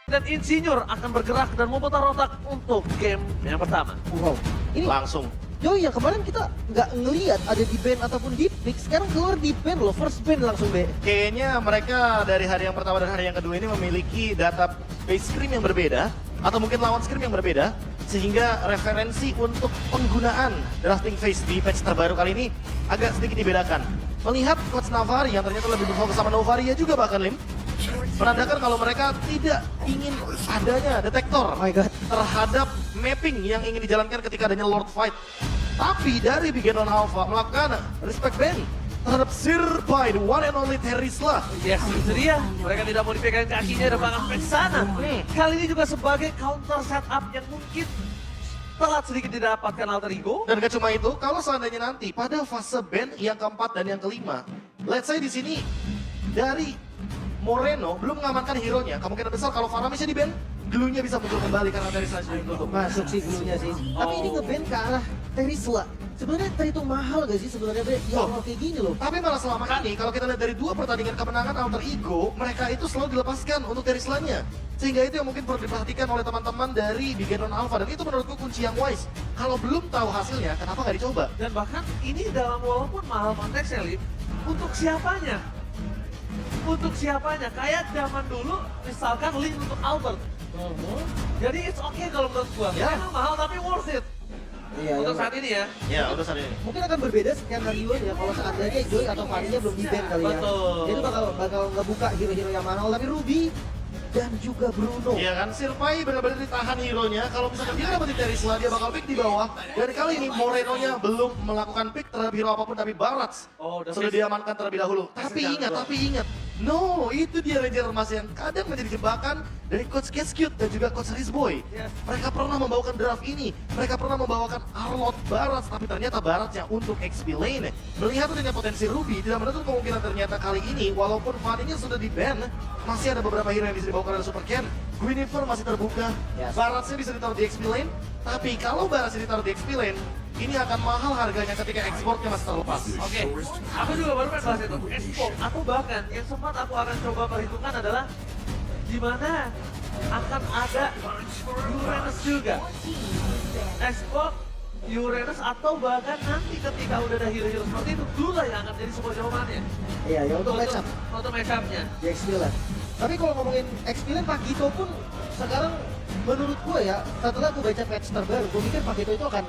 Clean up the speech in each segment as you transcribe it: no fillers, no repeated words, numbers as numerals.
dan Insinyur akan bergerak dan memutar otak untuk game yang pertama. Wow. Ini Langsung. Joy yang kemarin kita nggak ngelihat ada di band ataupun di pick, sekarang keluar di band loh, first band langsung be. Kayaknya mereka dari hari yang pertama dan hari yang kedua ini memiliki data base scrim yang berbeda, atau mungkin lawan scrim yang berbeda, sehingga referensi untuk penggunaan drafting phase di patch terbaru kali ini agak sedikit dibedakan. Melihat Coach Navari yang ternyata lebih berfokus sama Novaria juga bahkan Lim, menandakan kalau mereka tidak ingin adanya detektor Oh my god. terhadap mapping yang ingin dijalankan ketika adanya Lord Fight. Tapi dari Bigenon Alpha melakukan respect ban terhadap Sirpai, the one and only Terisla. Yes, itu dia. Mereka tidak mau dipegang kakinya dan bakal ke sana. Kali ini juga sebagai counter setup yang mungkin telat sedikit didapatkan alter ego. Dan gak cuma itu, kalau seandainya nanti pada fase ban yang keempat dan yang kelima, let's say di sini dari Moreno belum mengamankan hero-nya, kemungkinan besar kalau Faramisnya di ban, glue-nya bisa muncul kembali karena Terisla sudah ditutup. Masuk sih glue-nya sih. Tapi ini nge-ban ke arah Terisla. Sebenarnya terhitung mahal gak sih sebenarnya be? Ya Allah kayak gini loh. Tapi malah selama ini, kalau kita lihat dari dua pertandingan kemenangan alter ego, mereka itu selalu dilepaskan untuk Terislanya. Sehingga itu yang mungkin perlu diperhatikan oleh teman-teman dari Bigenon Alpha. Dan itu menurutku kunci yang wise. Kalau belum tahu hasilnya, kenapa nggak dicoba? Dan bahkan ini dalam walaupun mahal konteksnya, Lip, untuk siapanya? Untuk siapanya? Kayak zaman dulu, misalkan Link untuk Albert. Jadi it's okay kalau menurut gua. Ya. Memang mahal tapi worth it. Iya, Untuk ya. saat ini ya. Ya, udah saat ini. Mungkin akan berbeda skenario ya kalau seandainya Joy atau Farinya belum di ban kali ya. Betul. Itu bakal ngebuka hero-hero yang mahal, tapi Ruby dan juga Bruno. Iya kan, Sirpai benar-benar ditahan hero-nya. Kalau misalkan dia dapetin Terisla, dia bakal pick di bawah. Dan kali ini Moreno-nya belum melakukan pick terhadap hero apapun, tapi Barats Oh, udah sudah face- diamankan terlebih dahulu. Tapi jangan ingat, no, itu dia Ranger Emas yang kadang menjadi jebakan dari Coach Cascute dan juga Coach Rizboy. Yes. Mereka pernah membawakan draft ini, mereka pernah membawakan Arlot Barats, tapi ternyata Barats yang untuk XP lane. Melihat adanya potensi Ruby, tidak menutup kemungkinan ternyata kali ini, walaupun Fanny-nya sudah di-ban, masih ada beberapa hero yang bisa dibawakan oleh Super Ken. Guinevere masih terbuka, Yes. Baratsnya bisa ditaruh di XP lane, tapi kalau Baratsnya ditaruh di XP lane, ini akan mahal harganya ketika ekspornya masih terlepas. Oke, aku juga baru pengen bahas itu. Export, atau bahkan yang sempat aku akan coba perhitungkan adalah di mana akan ada Uranus juga. Export, Uranus, atau bahkan nanti ketika udah ada hero-hero seperti itu, Glula yang akan jadi sebuah jawabannya. Iya, ya untuk match up Untuk match up-nya. di X9. Tapi kalau ngomongin X9, Pagito pun sekarang menurut gue ya, setelah gue baca patch terbaru, gue mikir Pagito itu akan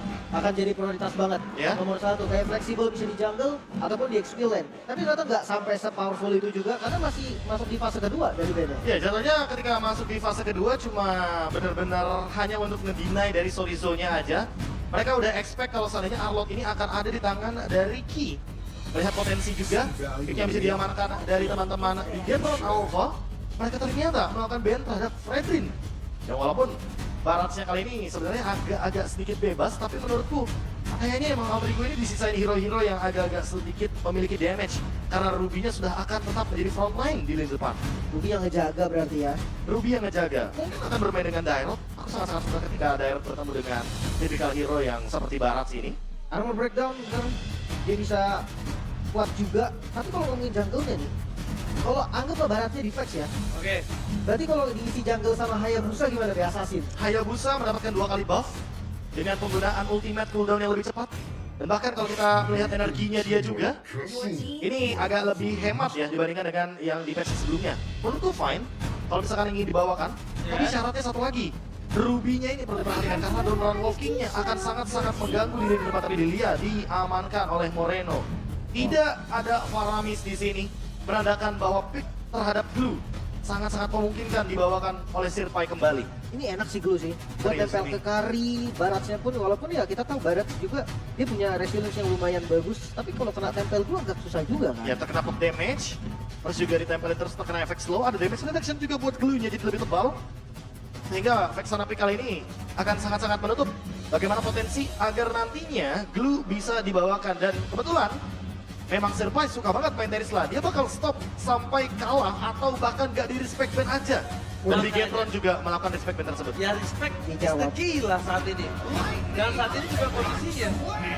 jadi prioritas banget. Ya. Nomor satu, kayak fleksibel bisa di jungle ataupun di XP lane. Tapi ternyata nggak sampai se-powerful itu juga, karena masih masuk di fase kedua dari bandnya. Ya, jatuhnya ketika masuk di fase kedua cuma benar-benar hanya untuk ngedinai dari Sorizo-nya aja. Mereka udah expect kalau seandainya Arlot ini akan ada di tangan dari Ki. Melihat potensi juga, pick yang bisa diamankan dari teman-teman di Bigenon Alpha, mereka ternyata melakukan ban terhadap Fredrin. Dan walaupun Baratsnya kali ini sebenarnya agak sedikit bebas, tapi menurutku kayaknya emang alter ego ini disisain hero-hero yang agak-agak sedikit memiliki damage. Karena Ruby-nya sudah akan tetap menjadi frontline di lini depan. Ruby yang ngejaga berarti ya. Ruby yang ngejaga, mungkin akan bermain dengan Dairot. Aku sangat-sangat suka ketika Dairot bertemu dengan tipikal hero yang seperti Barats ini. Armor breakdown sekarang dia bisa kuat juga. Tapi kalau ngomongin jungle-nya nih, kalau anggaplah baratnya di flex ya, Oke. berarti kalau diisi jungle sama Hayabusa gimana deh Assassin? Hayabusa mendapatkan 2 kali buff dengan penggunaan ultimate cooldown yang lebih cepat. Dan bahkan kalau kita melihat energinya dia juga, ini agak lebih hemat ya dibandingkan dengan yang di patch sebelumnya. Menurutku fine, kalau misalkan ingin dibawakan, tapi syaratnya satu lagi. Ruby-nya ini perlu diperhatikan karena down round walking-nya akan sangat-sangat mengganggu di lini depan, tapi Lilia diamankan oleh Moreno. Tidak ada Faramis di sini, menandakan bahwa pick terhadap Glue sangat-sangat memungkinkan dibawakan oleh Sirpai kembali. Ini enak sih Glue sih, buat Serius tempel ini. ke carry, Baratsnya pun walaupun ya kita tahu Barats juga dia punya resilience yang lumayan bagus, tapi kalau kena tempel Glue agak susah juga kan? Ya terkena pop damage, terus juga ditempelin terus terkena efek slow, ada damage reduction juga buat glue-nya jadi lebih tebal. Sehingga Vexanapi kali ini akan sangat-sangat menutup bagaimana potensi agar nantinya glue bisa dibawakan. Dan kebetulan memang Sirpai suka banget main Terisla, dia bakal stop sampai kalah atau bahkan gak di respect ban aja. Dan Bigetron juga melakukan respect ban tersebut. Ya respect is the Dijawab. key lah saat ini. Dan saat ini juga kondisinya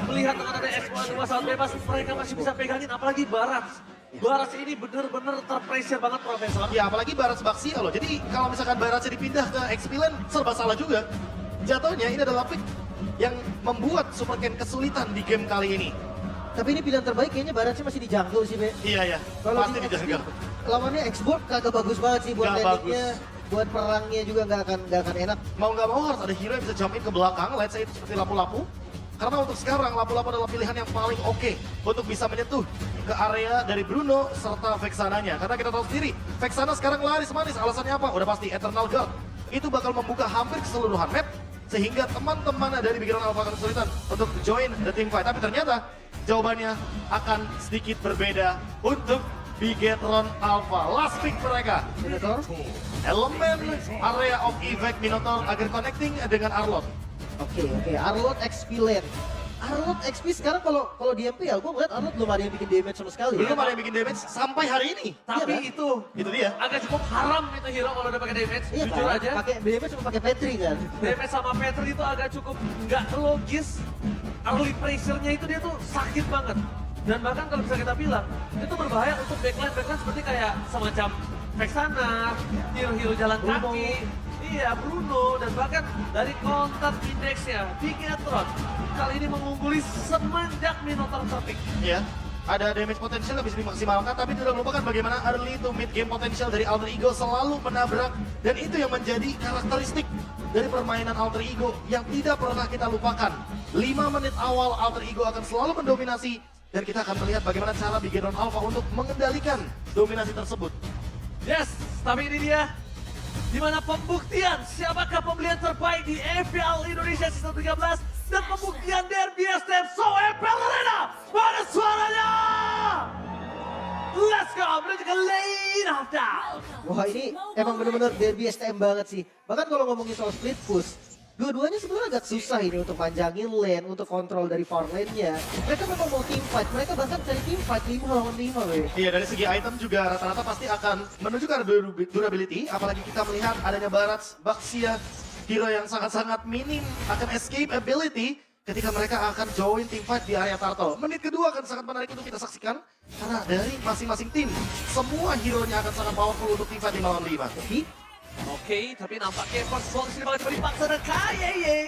melihat dengan ada S2 sangat bebas, mereka masih bisa pegangin apalagi Barat. Baras ini bener-bener terpressure banget Profesor. Ya apalagi Barat Baxia loh. Jadi kalau misalkan Baratnya dipindah ke Xpilen serba salah juga. Jatuhnya ini adalah pick yang membuat Super Ken kesulitan di game kali ini. Tapi ini pilihan terbaik kayaknya Baratnya masih di jungle sih, Be. Iya ya, Kalau pasti di dijaga. lawannya Xbox kagak bagus banget sih buat Nggak landingnya, buat perangnya juga nggak akan enak. Mau nggak mau harus ada hero yang bisa jump in ke belakang, let's say itu seperti lapu-lapu. Karena untuk sekarang lapu-lapu adalah pilihan yang paling oke untuk bisa menyentuh ke area dari Bruno serta Vexananya. Karena kita tahu sendiri, Vexana sekarang laris manis. Alasannya apa? Udah pasti Eternal God. Itu bakal membuka hampir keseluruhan map sehingga teman-teman dari Bigetron Alpha akan kesulitan untuk join the team fight. Tapi ternyata jawabannya akan sedikit berbeda untuk Bigetron Alpha. Last pick mereka. Minotaur? Elemen area of effect Minotaur agar connecting dengan Arlot. Oke, Arlot XP lane. Arlot XP sekarang kalau di MPL, gue ngeliat Arlot belum ada yang bikin damage sama sekali. Belum ada yang bikin damage sampai hari ini. Tapi Iya, kan? itu dia. agak cukup haram itu hero kalau udah pakai damage. Iya Jujur kan? aja. Pakai damage cuma pakai Petri kan. Damage sama Petri itu agak cukup nggak logis. Early pressure-nya itu dia tuh sakit banget. Dan bahkan kalau bisa kita bilang, itu berbahaya untuk backline seperti kayak semacam Vexana, hero-hero jalan Bruno. kaki. Iya, Bruno, dan bahkan dari counter indeksnya, Bigetron kali ini mengungguli semenjak Minotaur terpick. Ya, ada damage potential yang bisa dimaksimalkan, tapi tidak melupakan bagaimana early to mid game potential dari Alter Ego selalu menabrak, dan itu yang menjadi karakteristik dari permainan Alter Ego yang tidak pernah kita lupakan. 5 menit awal Alter Ego akan selalu mendominasi, dan kita akan melihat bagaimana cara Bigetron Alpha untuk mengendalikan dominasi tersebut. Yes, tapi ini dia di mana pembuktian siapakah pembelian terbaik di FPL Indonesia Season 13 dan pembuktian Derby STM So FPL Arena. Mana suaranya? Let's go, menuju ke lane of down. Wah ini emang bener-bener derby STM banget sih. Bahkan kalau ngomongin soal split push, dua-duanya sebenarnya agak susah ini untuk panjangin lane, untuk kontrol dari far lane-nya. Mereka memang mau team fight, mereka bahkan cari team fight 5 lawan 5 weh. Iya, dari segi item juga rata-rata pasti akan menuju ke arah durability, apalagi kita melihat adanya Barat Baxia, hero yang sangat-sangat minim akan escape ability ketika mereka akan join team fight di area turtle. Menit kedua akan sangat menarik untuk kita saksikan, karena dari masing-masing tim, semua hero-nya akan sangat powerful untuk team fight 5 lawan 5. Oke, tapi nampaknya first block disini bakal coba dipaksa dan Kayeye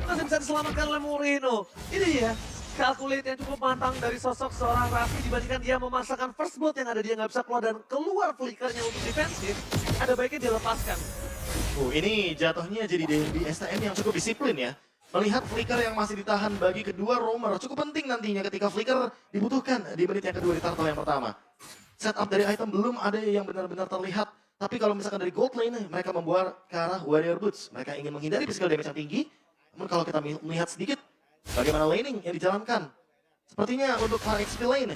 masih bisa diselamatkan oleh Moreno. Ini dia, calculate yang cukup matang dari sosok seorang Raffi dibandingkan dia memaksakan first blood yang ada dia nggak bisa keluar dan keluar flickernya untuk defensif. Ada baiknya dilepaskan. Ini jatuhnya jadi Derby STM yang cukup disiplin ya. Melihat flicker yang masih ditahan bagi kedua roamer cukup penting nantinya ketika flicker dibutuhkan di menit yang kedua di turtle yang pertama. Setup dari item belum ada yang benar-benar terlihat. Tapi kalau misalkan dari gold lane, mereka membuat ke arah warrior boots. Mereka ingin menghindari physical damage yang tinggi. Namun kalau kita melihat sedikit, bagaimana laning yang dijalankan. Sepertinya untuk para XP lane,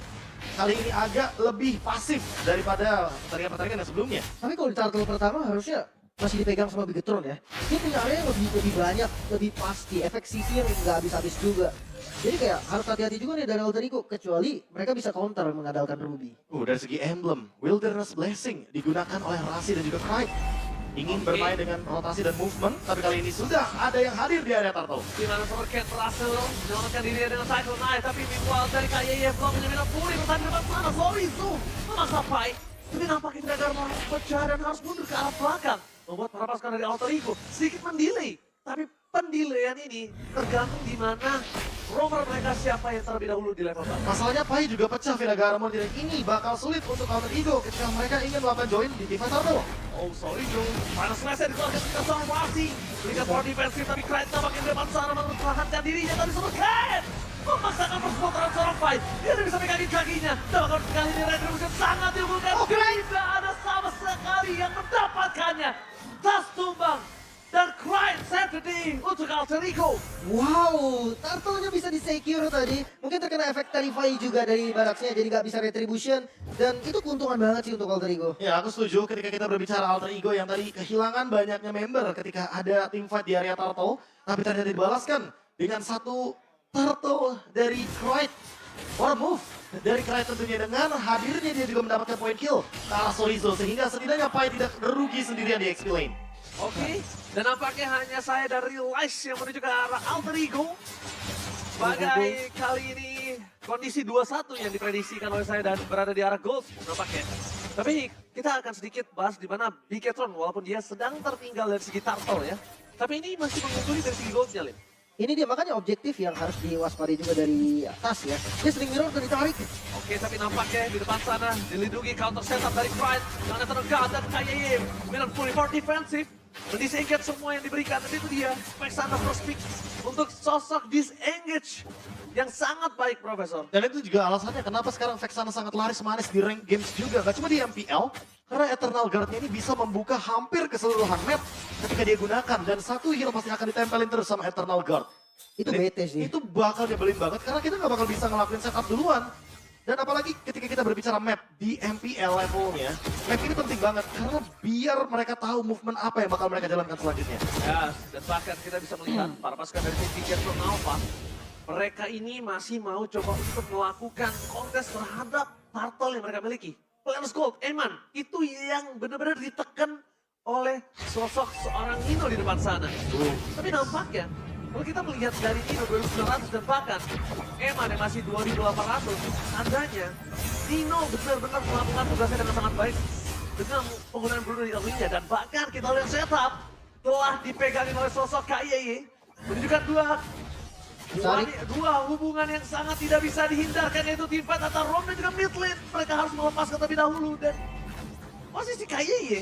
kali ini agak lebih pasif daripada pertandingan-pertandingan yang sebelumnya. Tapi kalau di turtle pertama harusnya masih dipegang sama Bigetron ya. Dia punya area yang lebih banyak, lebih pasti, efek CC yang nggak habis-habis juga. Jadi kayak harus hati-hati juga nih dari Alter Ego, kecuali mereka bisa counter mengandalkan Ruby. Dari segi emblem, Wilderness Blessing digunakan oleh Rasi dan juga Clyde. Ingin bermain dengan rotasi dan movement, tapi kali ini sudah ada yang hadir di area turtle. Di mana Supercat berhasil menyelamatkan diri dengan Cycle Knight, tapi meanwhile dari Kayeye belum menyemina pulih bertahan di depan sana. Sorry Zoom, memaksa fight. Tapi nampaknya tidak ada harus pecah dan harus mundur ke arah belakang. Membuat para pasukan dari Alter Ego sedikit mendelay. Tapi pendelayan ini tergantung di mana rover mereka siapa yang terlebih dahulu di level bawah. Masalahnya Pai juga pecah Viragaramon dan ini bakal sulit untuk Alter Ego ketika mereka ingin melakukan join di Diva Turtle. Oh sorry Joe, final slash-nya dikeluarkan ketika seorang Rasi. Lihat for defensif tapi Clyde tampaknya di depan sana mempertahankan dirinya tapi Supercat memaksakan persputaran seorang fight. Dia tidak bisa pegangin kakinya. Dan bahkan kali ini Retribution sangat diunggulkan. Tidak ada sama sekali yang mendapatkannya. Tas tumbang. Dan Clyde save the day untuk Alter Ego. Wow, turtle-nya bisa di-secure tadi. Mungkin terkena efek Terrify juga dari Baratsnya, jadi nggak bisa Retribution. Dan itu keuntungan banget sih untuk Alter Ego. Ya aku setuju ketika kita berbicara Alter Ego yang tadi kehilangan banyaknya member ketika ada team fight di area turtle. Tapi ternyata dibalaskan dengan satu turtle dari Clyde. What a move dari Clyde tentunya dengan hadirnya dia juga mendapatkan point kill ke arah Sorizo. Sehingga setidaknya Pai tidak rugi sendirian di XP lane. Oke, dan nampaknya hanya saya dari Lice yang menuju ke arah Alter Ego. Sebagai kali ini kondisi 2-1 yang diprediksikan oleh saya dan berada di arah gold nampaknya. Tapi kita akan sedikit bahas di mana Bigetron walaupun dia sedang tertinggal dari segi turtle ya. Tapi ini masih mengungguli dari segi goldnya, Lim. Ini dia makanya objektif yang harus diwaspadai juga dari atas ya. Dia sering mirror dan ditarik. Oke, tapi nampaknya di depan sana dilindungi counter setup dari Pride. Yang Eternal dan KYY. Milan fully for defensive. Mendisengage semua yang diberikan. Dan itu dia. Vexana first pick untuk sosok disengage yang sangat baik, Profesor. Dan itu juga alasannya kenapa sekarang Vexana sangat laris manis di rank games juga. Gak cuma di MPL, karena Eternal Guard-nya ini bisa membuka hampir keseluruhan map ketika dia gunakan. Dan satu hero pasti akan ditempelin terus sama Eternal Guard. Itu Dan bete sih. Itu bakal nyebelin banget karena kita nggak bakal bisa ngelakuin setup duluan. Dan apalagi ketika kita berbicara map di MPL levelnya, map ini penting banget karena biar mereka tahu movement apa yang bakal mereka jalankan selanjutnya. Ya, dan bahkan kita bisa melihat para pasukan dari tim Bigetron Alpha. Mereka ini masih mau coba untuk melakukan kontes terhadap turtle yang mereka miliki. Players Gold, Eman, itu yang benar-benar ditekan oleh sosok seorang Nino di depan sana. Tapi nampaknya, kalau kita melihat dari Nino 2.900 dan bahkan Eman yang masih 2.800, tandanya Nino benar-benar melakukan tugasnya dengan sangat baik dengan penggunaan Bruno di early-nya. Dan bahkan kita lihat setup telah dipegangin oleh sosok KYY. Menunjukkan dua hubungan yang sangat tidak bisa dihindarkan, yaitu teamfight antara Rom dan juga mid lane. Mereka harus melepaskan terlebih dahulu dan posisi KYY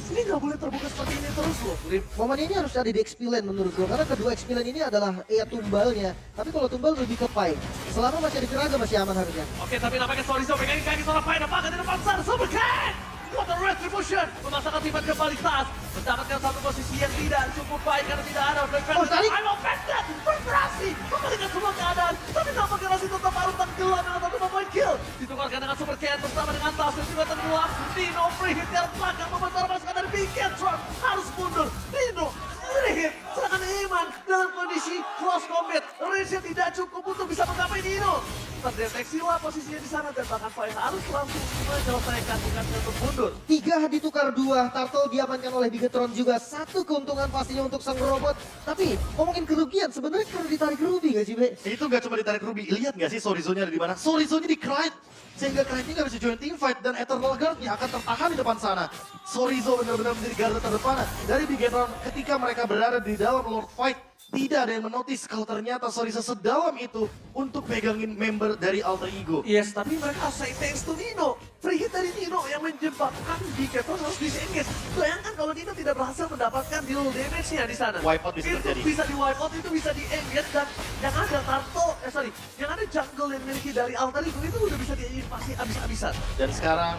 ini nggak boleh terbuka seperti ini terus loh. Momen ini harus ada di XP lane menurut gue, karena kedua XP lane ini adalah ya tumbalnya. Tapi kalau tumbal lebih ke Pai. Selama masih ada Keraga masih aman harusnya. Oke, tapi nampaknya Sorizo pegangin kaki seorang Pai, nampaknya di depan sana, Super King! What a retribution! Memasangkan teamfight kembali tas, mendapatkan satu posisi yang tidak cukup baik karena tidak ada tarik! I'm offended! Berberasi! Memberikan semua keadaan, tapi nampaknya Rasi tetap harus tenggelam dengan satu point kill. Ditukarkan dengan Super King bersama dengan tas yang juga tenggelam. Dino free hit yang belakang membesar pasukan dari Bigetron harus mundur. Dino free hit, sedangkan Iman dalam kondisi close combat. Range tidak cukup untuk bisa menggapai Dino. Terdeteksilah posisinya di sana dan bahkan Fai harus langsung menyelesaikan tugasnya untuk mundur. 3 ditukar 2, Turtle diamankan oleh Bigetron juga. 1 keuntungan pastinya untuk sang robot. Tapi ngomongin kerugian, sebenarnya karena ditarik Ruby gak sih, Be? Itu nggak cuma ditarik Ruby, lihat nggak sih Sorizo-nya ada di mana? Sorizo-nya di Krite, sehingga Krite-nya nggak bisa join team fight dan Eternal Guard-nya akan tertahan di depan sana. Sorizo benar-benar menjadi garda terdepan dari Bigetron ketika mereka berada di dalam Lord Fight. Tidak ada yang menotis kalau ternyata Sorizo sedalam itu untuk pegangin member dari Alter Ego. Yes, tapi mereka say thanks to Nino. Free hit dari Nino yang menyebabkan Bigetron harus disengage. Bayangkan kalau Nino tidak berhasil mendapatkan deal damage-nya di sana. Wipeout bisa Itu terjadi. bisa di wipeout, itu bisa di engage dan yang ada Turtle, yang ada jungle yang dimiliki dari Alter Ego itu udah bisa diinvasi abis-abisan. Dan sekarang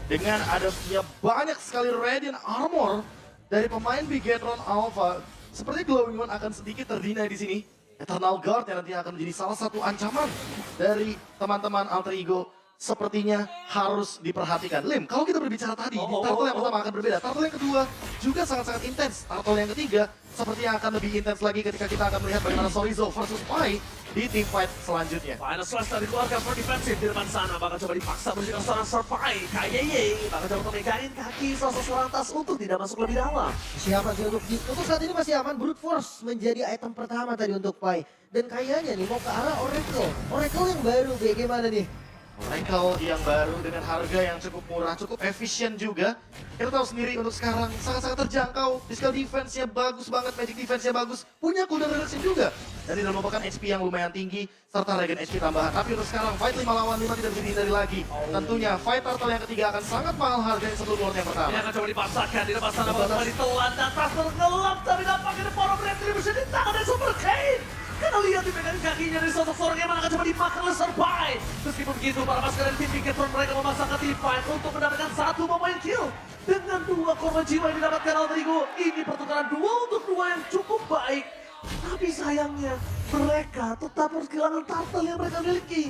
dengan adanya banyak sekali Radiant Armor dari pemain Bigetron Alpha, seperti Glowing One akan sedikit terdinai di sini. Eternal Guard yang nantinya akan menjadi salah satu ancaman dari teman-teman Alter Ego sepertinya harus diperhatikan. Lim, kalau kita berbicara tadi, di turtle yang pertama akan berbeda. Turtle yang kedua juga sangat-sangat intens. Turtle yang ketiga sepertinya akan lebih intens lagi ketika kita akan melihat bagaimana Sorizo versus Pai di team fight selanjutnya. Final slash dari keluarga for defensive di depan sana. Bakal coba dipaksa bersihkan seorang Surpai. KYY bakal coba megangin kaki sosok seorang tas untuk tidak masuk lebih dalam. Masih aman sih untuk saat ini masih aman. Brute Force menjadi item pertama tadi untuk Pai. Dan kayaknya nih mau ke arah Oracle. Oracle yang baru, Be, gimana nih? Oracle yang baru dengan harga yang cukup murah, cukup efisien juga. Kita tahu sendiri untuk sekarang sangat-sangat terjangkau. Physical defense-nya bagus banget, magic defense-nya bagus. Punya cooldown reduction juga. Dan tidak merupakan HP yang lumayan tinggi, serta regen HP tambahan. Tapi untuk sekarang, fight 5 lawan 5 tidak bisa dihindari lagi. Tentunya, fight turtle yang ketiga akan sangat mahal harganya sebelum Lord yang pertama. Ini akan coba dipaksakan di depan sana. Bakal coba ditelan dan tas tergelap. Tapi nampaknya the power of retribution di tangan dari Super Kane. Karena lihat dipegang kakinya dari sosok seorang yang akan coba dimakan oleh Surpai. Meskipun begitu, para pasukan dari tim Bigetron mereka memasangkan team fight untuk mendapatkan 1 pemain kill. Dengan 2 korban jiwa yang didapatkan Alter Ego. Ini pertukaran 2 untuk 2 yang cukup baik. Tapi sayangnya, mereka tetap harus kehilangan turtle yang mereka miliki.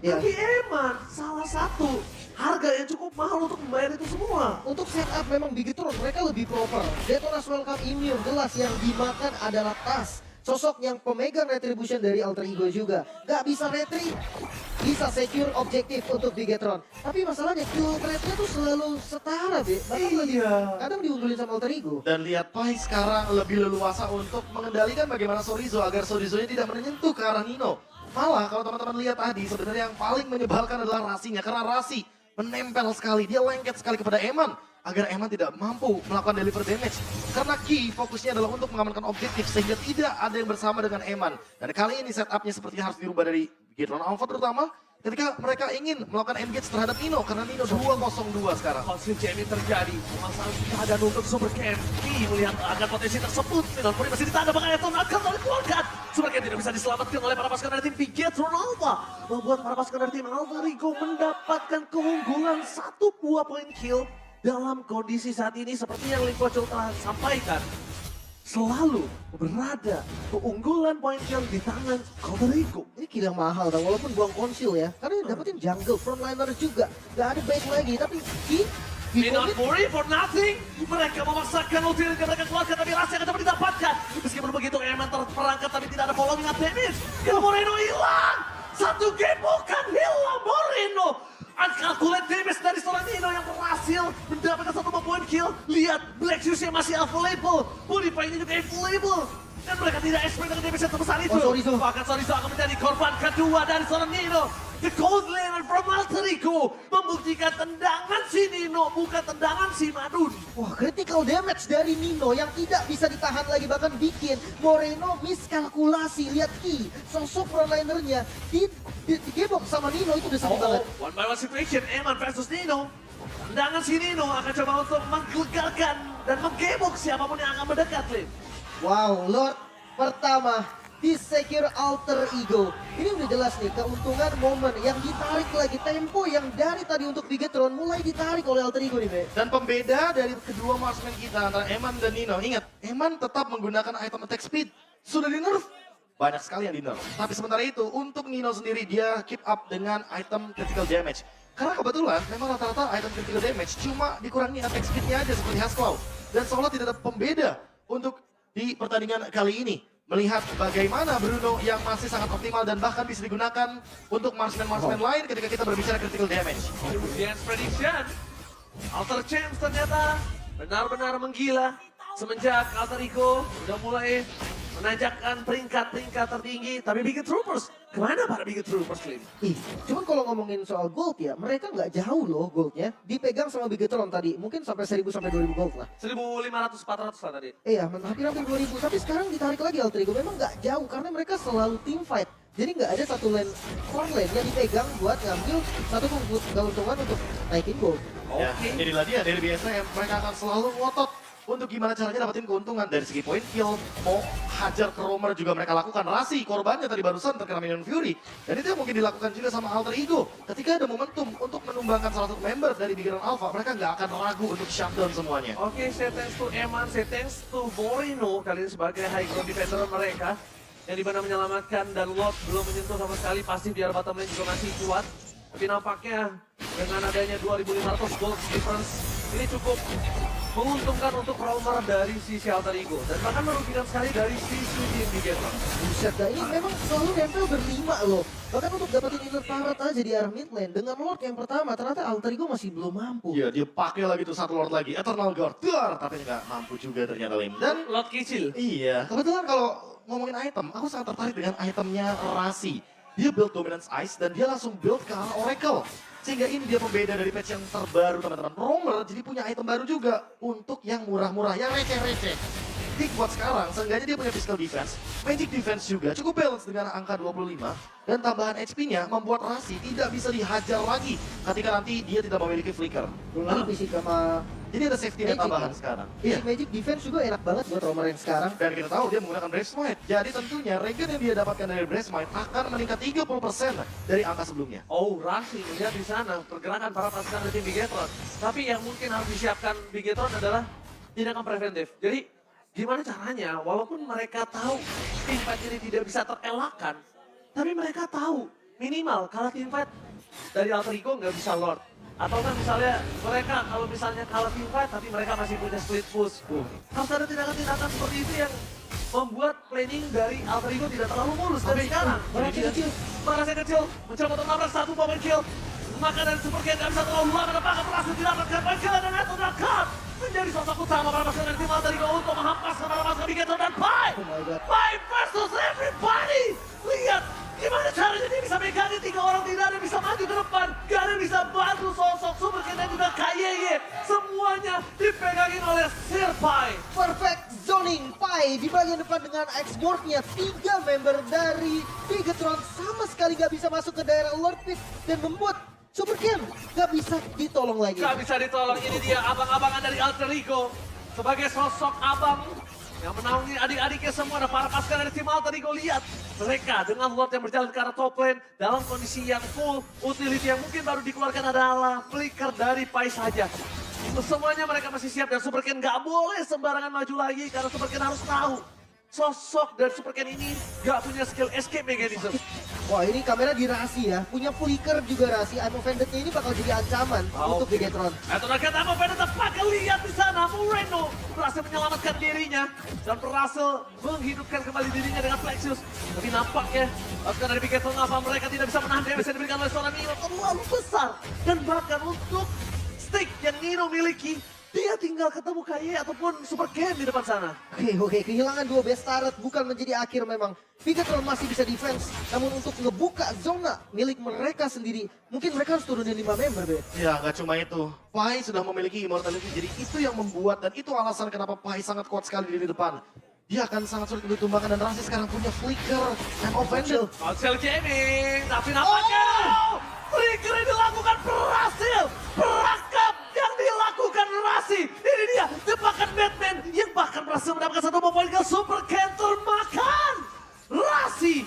Ya. Tapi Eman salah satu harga yang cukup mahal untuk membayar itu semua. Untuk setup memang Bigetron mereka lebih proper. Detona's Welcome Immune jelas yang dimakan adalah tas. sosok yang pemegang retribution dari alter ego juga. Gak bisa retri, bisa secure objektif untuk Bigetron. Tapi masalahnya kill rate-nya tuh selalu setara, Be. Bahkan lebih kadang diunggulin sama alter ego. Dan lihat Pai sekarang lebih leluasa untuk mengendalikan bagaimana Sorizo agar Sorizo-nya tidak menyentuh ke arah Nino. Malah kalau teman-teman lihat tadi sebenarnya yang paling menyebalkan adalah Rasinya. Karena Rasi menempel sekali, dia lengket sekali kepada Eman. Agar Eman tidak mampu melakukan deliver damage. Karena Ki fokusnya adalah untuk mengamankan objektif sehingga tidak ada yang bersama dengan Eman. Dan kali ini setupnya sepertinya harus dirubah dari Bigetron Alpha terutama. Ketika mereka ingin melakukan engage terhadap Nino, karena Nino 2-0-2 sekarang. Konflik jamming terjadi, masalah keadaan untuk Super Candy melihat akan potensi tersebut. Final Fury masih ditanda bahkan Eton akan dikeluarkan. Super Candy tidak bisa diselamatkan oleh para pasukan dari tim Bigetron Alpha. Membuat para pasukan dari tim Alpha Rico mendapatkan keunggulan 1 buah point kill. Dalam kondisi saat ini seperti yang Limpo Chou telah sampaikan. Selalu berada keunggulan point kill di tangan Alter Ego. Ini kill yang mahal, tau, walaupun buang konsil ya. Karena yang dapetin jungle, frontliner juga. Gak ada baik lagi, tapi Ki Final Fury for nothing. Mereka memaksakan ulti yang mereka keluarkan, tapi rasa yang dapat didapatkan. Meskipun begitu, Eman terperangkap, tapi tidak ada following up damage. Kill Moreno hilang. Satu game bukan hilang Moreno. Uncalculate damage dari seorang Nino yang berhasil mendapatkan 1 poin kill. Lihat, Black Shoes yang masih available. Purify ini juga available. Dan mereka tidak expect dengan damage yang terbesar itu. Sorizo. Bahkan Sorizo akan menjadi korban kedua dari seorang Nino. The Cold Laner from Alter Ego membuktikan tendangan si Nino bukan tendangan si Madun. Wah, critical damage dari Nino yang tidak bisa ditahan lagi, bahkan bikin Moreno miskalkulasi. Lihat Ki, sosok frontlinernya digebok sama Nino, itu udah sedih banget. One by one situation, Eman versus Nino. Tendangan si Nino akan coba untuk menggelegalkan dan menggebok siapapun yang akan mendekat, Lim. Wow, Lord pertama di secure Alter Ego. Ini udah jelas nih keuntungan momen yang ditarik lagi, tempo yang dari tadi untuk Bigetron mulai ditarik oleh Alter Ego nih, Be. Dan pembeda dari kedua marksman kita antara Eman dan Nino. Ingat, Eman tetap menggunakan item attack speed. Sudah di nerf. Banyak sekali yang di nerf. Tapi sementara itu, untuk Nino sendiri dia keep up dengan item critical damage. Karena kebetulan memang rata-rata item critical damage cuma dikurangi attack speednya aja seperti Hasclaw. Dan seolah tidak ada pembeda untuk di pertandingan kali ini. Melihat bagaimana Bruno yang masih sangat optimal dan bahkan bisa digunakan untuk marksman-marksman lain ketika kita berbicara critical damage. Dance prediction, Alter Champs ternyata benar-benar menggila semenjak Alter Ego udah mulai menanjakkan peringkat-peringkat tertinggi. Tapi Biget Troopers, kemana para Biget Troopers, Lim? Cuman kalau ngomongin soal gold ya, mereka nggak jauh loh goldnya. Dipegang sama Bigetron tadi, mungkin sampai 1000 sampai 2000 gold lah. 1.500-400 lah tadi. Iya, hampir-hampir 2000. Tapi sekarang ditarik lagi Alter Ego. Memang nggak jauh karena mereka selalu team fight. Jadi nggak ada satu lane, front lane yang dipegang buat ngambil satu keuntungan untuk naikin gold. Ya, inilah dia dari biasanya mereka akan selalu ngotot untuk gimana caranya dapetin keuntungan dari segi point kill, mau hajar ke roamer juga mereka lakukan. Rasi korbannya tadi barusan terkena minion fury, dan itu yang mungkin dilakukan juga sama Alter Ego. Ketika ada momentum untuk menumbangkan salah satu member dari Bigetron Alpha, mereka nggak akan ragu untuk shutdown semuanya. Oke, saya thanks to Eman, saya thanks to Moreno kali ini sebagai high ground defender mereka yang dimana menyelamatkan dan Lot belum menyentuh sama sekali. Pasti biar bottom lane juga masih kuat, tapi nampaknya dengan adanya 2.500 gold difference ini cukup menguntungkan untuk roamer dari sisi Alter Ego dan bahkan merugikan sekali dari sisi tim Bigetron. Buset dah, ini memang selalu nempel berlima loh. Bahkan untuk dapetin inner turret aja di arah mid lane dengan Lord yang pertama, ternyata Alter Ego masih belum mampu. Iya, dia pakai lagi tuh satu Lord lagi, Eternal Guard, tapi nggak mampu juga ternyata Lim. Dan Lot kecil. iya, kebetulan kalau ngomongin item, aku sangat tertarik dengan itemnya Rasi. Dia build Dominance Ice dan dia langsung build ke arah Oracle. Sehingga ini dia pembeda dari patch yang terbaru teman-teman. Roamer jadi punya item baru juga untuk yang murah-murah, yang receh-receh. Jadi buat sekarang, seenggaknya dia punya physical defense, magic defense juga, cukup balance dengan angka 25. Dan tambahan HP-nya membuat Rasi tidak bisa dihajar lagi ketika nanti dia tidak memiliki flicker. Belum lagi fisik sama Jadi ada safety net Magic tambahan ya? sekarang. Iya, Magic Defense juga enak banget buat roamer yang sekarang. Dan kita tahu dia menggunakan Brave Smite. Jadi tentunya regen yang dia dapatkan dari Brave Smite akan meningkat 30% dari angka sebelumnya. Oh, Rasi melihat di sana pergerakan para pasukan dari tim Bigetron. Tapi yang mungkin harus disiapkan Bigetron adalah tindakan preventif. Jadi gimana caranya, walaupun mereka tahu tim fight ini tidak bisa terelakkan, tapi mereka tahu minimal kalau tim fight dari Alter Ego nggak bisa Lord. Atau kan misalnya mereka kalau misalnya kalah team fight tapi mereka masih punya split push. Harus ada tindakan-tindakan seperti itu yang membuat planning dari Alter Ego tidak terlalu mulus. Dan sekarang, Barasnya kecil, mencoba untuk nabrak satu power kill. Maka dari Super Ken gak bisa terlalu lama, dan bahkan berhasil didapatkan power kill dan Neto Nakam menjadi sosok utama para pasukan dari tim Alter Ego untuk menghampaskan para pasukan Bigetron dan Pai. Pai versus everybody. Lihat gimana caranya dia bisa megangin 3 orang, tidak ada yang bisa maju ke depan, gak ada yang bisa bantu sosok Super Ken dan juga KYY. Semuanya dipegangin oleh Sir Pai. Perfect zoning Pai di bagian depan dengan X-Board-nya. 3 member dari Bigetron sama sekali gak bisa masuk ke daerah Lord Pit dan membuat Super Ken gak bisa ditolong lagi. Gak bisa ditolong, ini dia abang-abangan dari Alter Ego. Sebagai sosok abang yang menaungi adik-adiknya semua, dan para pasukan dari tim Alter Ego. Lihat mereka dengan Lord yang berjalan ke arah top lane dalam kondisi yang full utility, yang mungkin baru dikeluarkan adalah flicker dari Pai saja. Semuanya mereka masih siap, dan Super Ken gak boleh sembarangan maju lagi karena Super Ken harus tahu sosok dari Super Ken ini gak punya skill escape mechanism. Wah, ini kamera di Rasi ya, punya flicker juga Rasi. I'm Offended-nya ini bakal jadi ancaman untuk Bigetron. Atau nakata mau pada tepat lihat di sana, Moreno berhasil menyelamatkan dirinya dan berhasil menghidupkan kembali dirinya dengan Plexus. Tapi nampaknya pasukan dari Bigetron apa mereka tidak bisa menahan damage yang diberikan oleh seorang Nino terlalu besar, dan bahkan untuk stick yang Nino miliki, dia tinggal ketemu KY ataupun Super Ken di depan sana. Oke, kehilangan 2 best turret bukan menjadi akhir memang. Bigetron masih bisa defense, namun untuk ngebuka zona milik mereka sendiri, mungkin mereka harus turunin 5 member, Be. Ya, nggak cuma itu. Pai sudah memiliki immortality, jadi itu yang membuat dan itu alasan kenapa Pai sangat kuat sekali di depan. Dia akan sangat sulit untuk ditumbangkan, dan Rasi sekarang punya flicker and offended. Ponsel jamming, tapi nampaknya trigger yang dilakukan berhasil. Perangkap yang dilakukan Rasi. Ini dia jebakan Batman yang bahkan berhasil mendapatkan satu poin ke Super Ken termakan. Rasi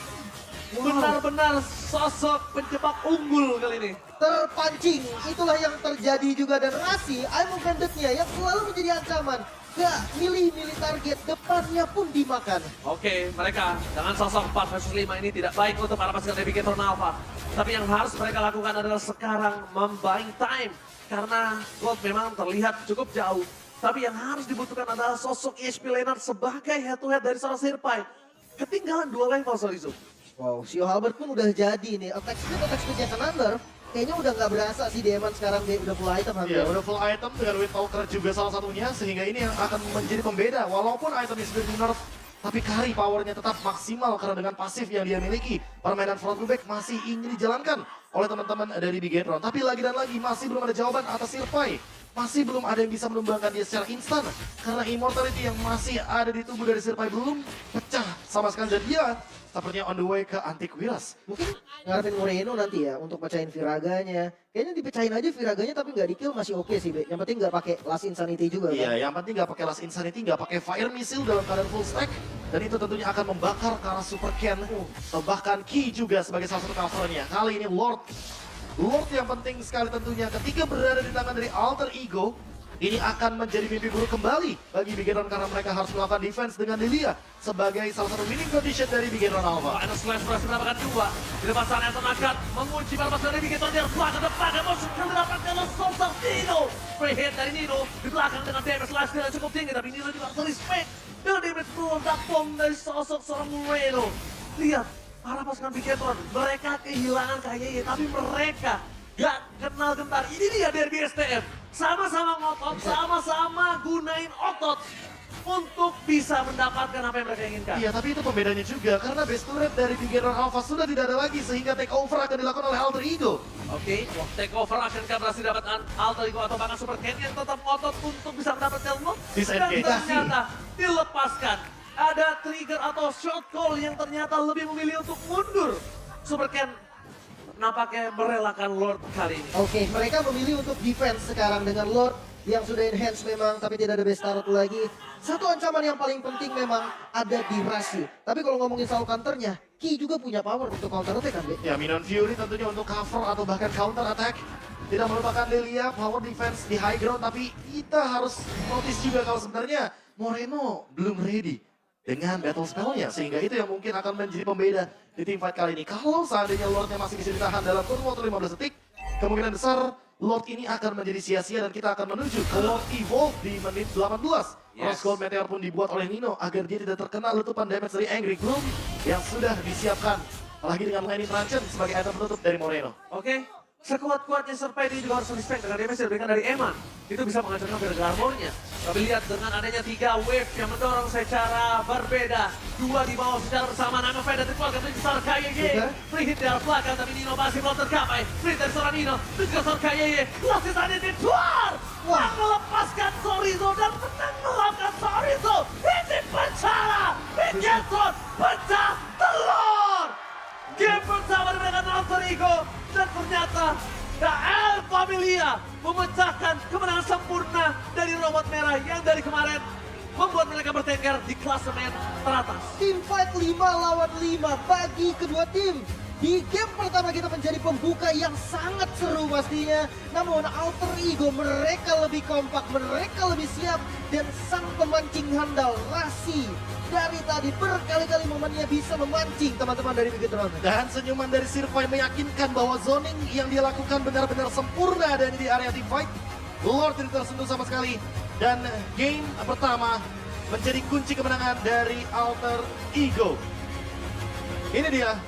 benar-benar sosok penjebak unggul kali ini. Terpancing, itulah yang terjadi juga, dan Rasi, I'm Offended-nya yang selalu menjadi ancaman. Gak milih-milih target, depannya pun dimakan. Oke, mereka dengan sosok 4 versus 5 ini tidak baik untuk para pasukan dari Bigetron Alpha. Tapi yang harus mereka lakukan adalah sekarang membuying time. Karena Gold memang terlihat cukup jauh. Tapi yang harus dibutuhkan adalah sosok ESP Leonard sebagai head-to-head dari seorang Sir Pai. Ketinggalan 2 level, Sorizu. Wow, Sio Halbert pun udah jadi nih. Attack speed-nya Kanander kayaknya udah nggak berasa sih di Eman sekarang, dia udah full item hampir. Iya, udah full item dengan Windtalker juga salah satunya, sehingga ini yang akan menjadi pembeda. Walaupun itemnya sudah di-nerf, tapi carry powernya tetap maksimal karena dengan pasif yang dia miliki. Permainan front to back masih ingin dijalankan oleh teman-teman dari Bigetron. Tapi lagi dan lagi masih belum ada jawaban atas Sir Pai. Masih belum ada yang bisa menumbangkan dia secara instan. Karena immortality yang masih ada di tubuh dari Sir Pai belum pecah sama sekali. Dan dia sepertinya on the way ke Antiquiras. Mungkin ngarepin Moreno nanti ya untuk pecahin Viraganya. Kayaknya dipecahin aja Viraganya tapi nggak di-kill masih oke sih, Be. Yang penting nggak pakai Last Insanity juga kan. Iya, yang penting nggak pakai Last Insanity, nggak pakai Fire Missile dalam keadaan full stack. Dan itu tentunya akan membakar ke arah Super Ken. Bahkan Ki juga sebagai salah satu covernya. Kali ini Lord yang penting sekali tentunya ketika berada di tangan dari Alter Ego. Ini akan menjadi mimpi buruk kembali bagi Bigetron karena mereka harus melakukan defense dengan Lilia sebagai salah satu winning condition dari Bigetron Alpha. Final slash berhasil mendapatkan 2. Di depan sana Anton akan mengunci para pasukan dari Bigetron yang sebelah ke depan. Dan masuk ke mendapatkan sosok Nino. Free hit dari Nino di belakang dengan damage slash yang cukup tinggi. Tapi Nino juga harus respect dengan damage meledak bom dari sosok seorang Moreno. Lihat, para pasukan Bigetron, mereka kehilangan KYY, tapi mereka gak kenal gentar. Ini dia derby STM. Sama-sama ngotot, sama-sama gunain otot untuk bisa mendapatkan apa yang mereka inginkan. Iya, tapi itu pembedanya juga karena base turret dari Bigetron Alpha sudah tidak ada lagi sehingga take over akan dilakukan oleh Alter Ego. Oke, take over akankah berhasil dapatkan Alter Ego atau bahkan Super Ken yang tetap ngotot untuk bisa mendapatkan lock? Dan Disengage. ternyata dilepaskan. Ada trigger atau shot call yang ternyata lebih memilih untuk mundur. Super Ken nampaknya merelakan Lord kali ini. Oke, mereka memilih untuk defense sekarang dengan Lord yang sudah enhance memang, tapi tidak ada best turret lagi. Satu ancaman yang paling penting memang ada di Rasi. Tapi kalau ngomongin soal counternya, Ki juga punya power untuk counter attack kan, Be? Ya, Minion Fury tentunya untuk cover atau bahkan counter attack. Tidak melupakan Lilia, power defense di high ground, tapi kita harus notice juga kalau sebenarnya Moreno belum ready dengan battle spell-nya, sehingga itu yang mungkin akan menjadi pembeda di team fight kali ini. Kalau seandainya Lordnya masih bisa ditahan dalam kurun waktu 15 detik, kemungkinan besar Lord ini akan menjadi sia-sia dan kita akan menuju ke Lord Evolve di menit 18. Cross Gold Meteor pun dibuat oleh Nino agar dia tidak terkena letupan damage dari Angry Gloom yang sudah disiapkan. Apalagi dengan Lightning Truncheon sebagai item penutup dari Moreno. Oke, sekuat-kuatnya Survey ini juga harus respect dengan damage yang diberikan dari Eman. Itu bisa menghancurkan Vega Armornya. Tapi lihat dengan adanya 3 wave yang mendorong secara berbeda. 2 di bawah secara bersama. Nama Vega dikeluarkan dari seorang KYY. Free hit dari arah belakang tapi Nino masih belum tercapai. Free dari seorang Nino. Terus ke seorang KYY. Last is di keluar. Wah, melepaskan Sorizo dan menang melakukan Sorizo. Ini bencana. Bigetron pecah telur. Game pertama dengan Alter Ego. Dan ternyata The El Familia memecahkan kemenangan sempurna dari robot merah yang dari kemarin membuat mereka bertengkar di klasemen teratas. Tim fight 5 lawan 5 bagi kedua tim. Di game pertama kita menjadi pembuka yang sangat seru pastinya. Namun Alter Ego mereka lebih kompak, mereka lebih siap. Dan sang pemancing handal Rasi dari tadi berkali-kali momennya bisa memancing teman-teman dari Bigetron. Dan senyuman dari Sirvai meyakinkan bahwa zoning yang dia lakukan benar-benar sempurna dan di area team fight. Lord tidak tersentuh sama sekali. Dan game pertama menjadi kunci kemenangan dari Alter Ego. Ini dia